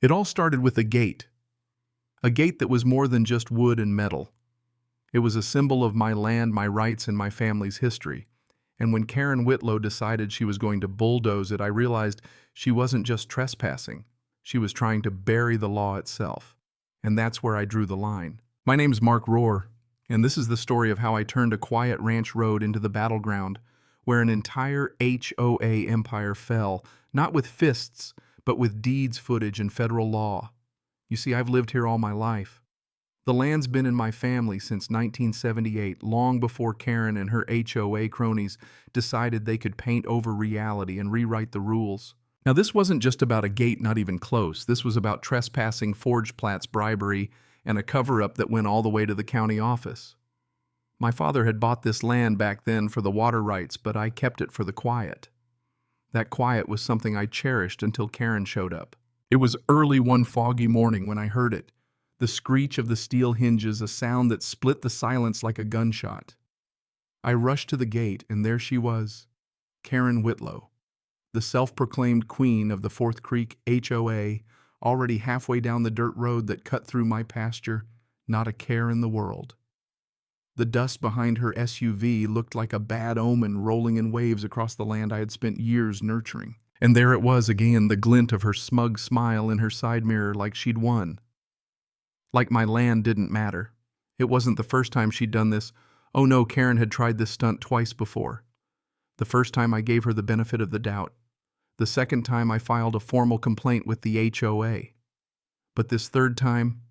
It all started with a gate that was more than just wood and metal. It was a symbol of my land, my rights, and my family's history. And when Karen Whitlow decided she was going to bulldoze it, I realized she wasn't just trespassing. She was trying to bury the law itself. And that's where I drew the line. My name's Mark Rohr, and this is the story of how I turned a quiet ranch road into the battleground, where an entire HOA empire fell, not with fists, but with deeds, footage, and federal law. You see, I've lived here all my life. The land's been in my family since 1978, long before Karen and her HOA cronies decided they could paint over reality and rewrite the rules. Now, this wasn't just about a gate not even close. This was about trespassing, forged plats, bribery, and a cover-up that went all the way to the county office. My father had bought this land back then for the water rights, but I kept it for the quiet. That quiet was something I cherished until Karen showed up. It was early one foggy morning when I heard it. The screech of the steel hinges, a sound that split the silence like a gunshot. I rushed to the gate, and there she was, Karen Whitlow, the self-proclaimed queen of the Fourth Creek HOA, already halfway down the dirt road that cut through my pasture, not a care in the world. The dust behind her SUV looked like a bad omen rolling in waves across the land I had spent years nurturing. And there it was again, the glint of her smug smile in her side mirror, like she'd won. Like my land didn't matter. It wasn't the first time she'd done this. Oh no, Karen had tried this stunt twice before. The first time I gave her the benefit of the doubt. The second time I filed a formal complaint with the HOA. But this third time,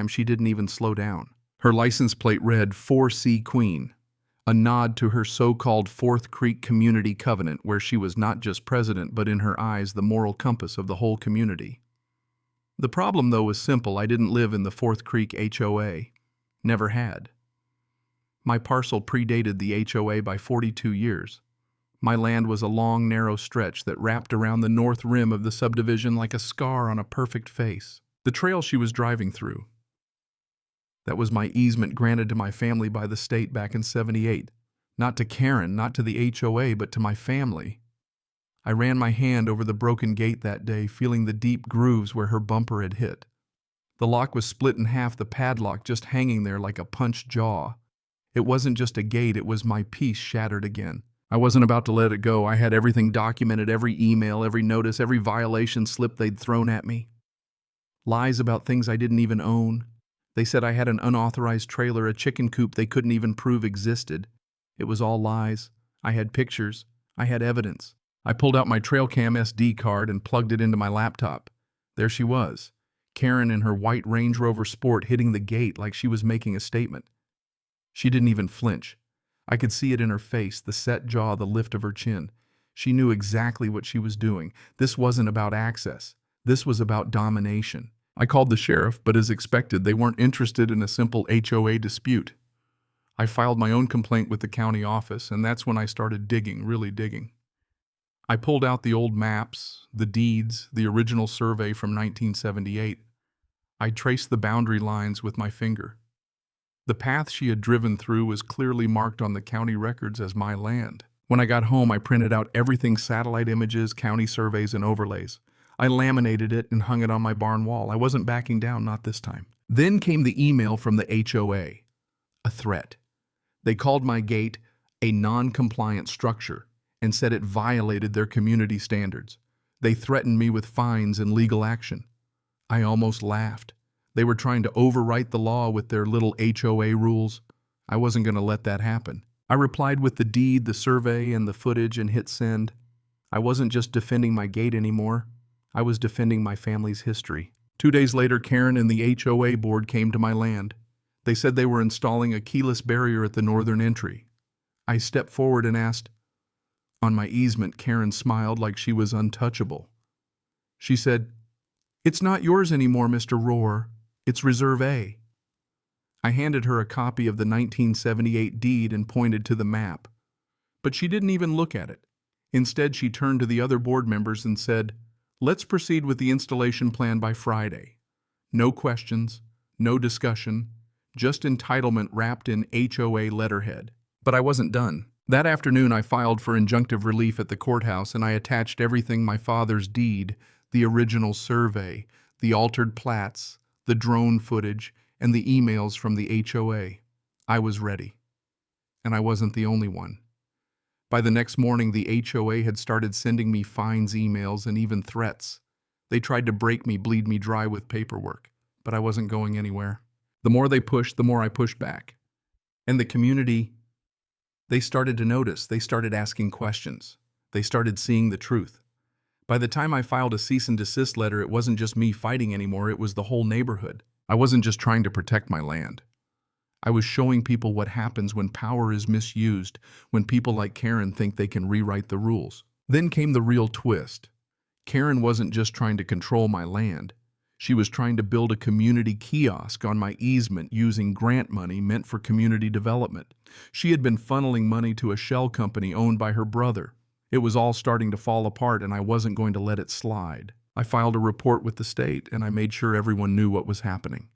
she didn't even slow down. Her license plate read 4C Queen, a nod to her so-called Fourth Creek Community Covenant, where she was not just president, but in her eyes the moral compass of the whole community. The problem, though, was simple. I didn't live in the Fourth Creek HOA. Never had. My parcel predated the HOA by 42 years. My land was a long, narrow stretch that wrapped around the north rim of the subdivision like a scar on a perfect face. The trail she was driving through. That was my easement granted to my family by the state back in '78. Not to Karen, not to the HOA, but to my family. I ran my hand over the broken gate that day, feeling the deep grooves where her bumper had hit. The lock was split in half, the padlock just hanging there like a punched jaw. It wasn't just a gate, it was my peace shattered again. I wasn't about to let it go. I had everything documented, every email, every notice, every violation slip they'd thrown at me. Lies about things I didn't even own. They said I had an unauthorized trailer, a chicken coop they couldn't even prove existed. It was all lies. I had pictures. I had evidence. I pulled out my TrailCam SD card and plugged it into my laptop. There she was, Karen in her white Range Rover Sport, hitting the gate like she was making a statement. She didn't even flinch. I could see it in her face, the set jaw, the lift of her chin. She knew exactly what she was doing. This wasn't about access. This was about domination. I called the sheriff, but as expected, they weren't interested in a simple HOA dispute. I filed my own complaint with the county office, and that's when I started digging, really digging. I pulled out the old maps, the deeds, the original survey from 1978. I traced the boundary lines with my finger. The path she had driven through was clearly marked on the county records as my land. When I got home, I printed out everything: satellite images, county surveys, and overlays. I laminated it and hung it on my barn wall. I wasn't backing down, not this time. Then came the email from the HOA. A threat. They called my gate a non-compliant structure and said it violated their community standards. They threatened me with fines and legal action. I almost laughed. They were trying to overwrite the law with their little HOA rules. I wasn't going to let that happen. I replied with the deed, the survey, and the footage and hit send. I wasn't just defending my gate anymore. I was defending my family's history. 2 days later, Karen and the HOA board came to my land. They said they were installing a keyless barrier at the northern entry. I stepped forward and asked. On my easement, Karen smiled like she was untouchable. She said, "It's not yours anymore, Mr. Rohr. It's Reserve A." I handed her a copy of the 1978 deed and pointed to the map. But she didn't even look at it. Instead, she turned to the other board members and said, "Let's proceed with the installation plan by Friday. No questions, no discussion, just entitlement wrapped in HOA letterhead." But I wasn't done. That afternoon, I filed for injunctive relief at the courthouse, and I attached everything: my father's deed, The original survey, the altered plats, the drone footage, and the emails from the HOA. I was ready. And I wasn't the only one. By the next morning, the HOA had started sending me fines, emails, and even threats. They tried to break me, bleed me dry with paperwork, but I wasn't going anywhere. The more they pushed, the more I pushed back. And the community, they started to notice. They started asking questions. They started seeing the truth. By the time I filed a cease and desist letter, it wasn't just me fighting anymore, it was the whole neighborhood. I wasn't just trying to protect my land. I was showing people what happens when power is misused, when people like Karen think they can rewrite the rules. Then came the real twist. Karen wasn't just trying to control my land. She was trying to build a community kiosk on my easement using grant money meant for community development. She had been funneling money to a shell company owned by her brother. It was all starting to fall apart, and I wasn't going to let it slide. I filed a report with the state, and I made sure everyone knew what was happening.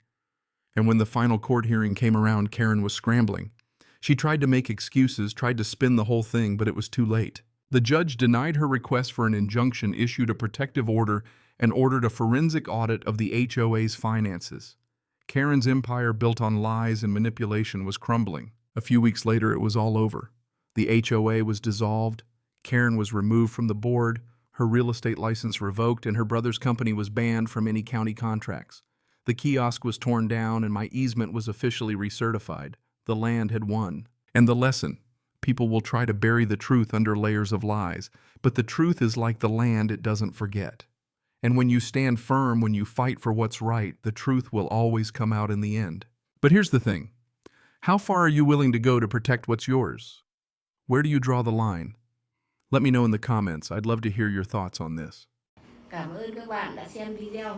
And when the final court hearing came around, Karen was scrambling. She tried to make excuses, tried to spin the whole thing, but it was too late. The judge denied her request for an injunction, issued a protective order, and ordered a forensic audit of the HOA's finances. Karen's empire built on lies and manipulation was crumbling. A few weeks later, it was all over. The HOA was dissolved, Karen was removed from the board, her real estate license revoked, and her brother's company was banned from any county contracts. The kiosk was torn down, and my easement was officially recertified. The land had won. And the lesson: people will try to bury the truth under layers of lies, but the truth is like the land, it doesn't forget. And when you stand firm, when you fight for what's right, the truth will always come out in the end. But here's the thing. How far are you willing to go to protect what's yours? Where do you draw the line? Let me know in the comments. I'd love to hear your thoughts on this. Cảm ơn các bạn đã xem video.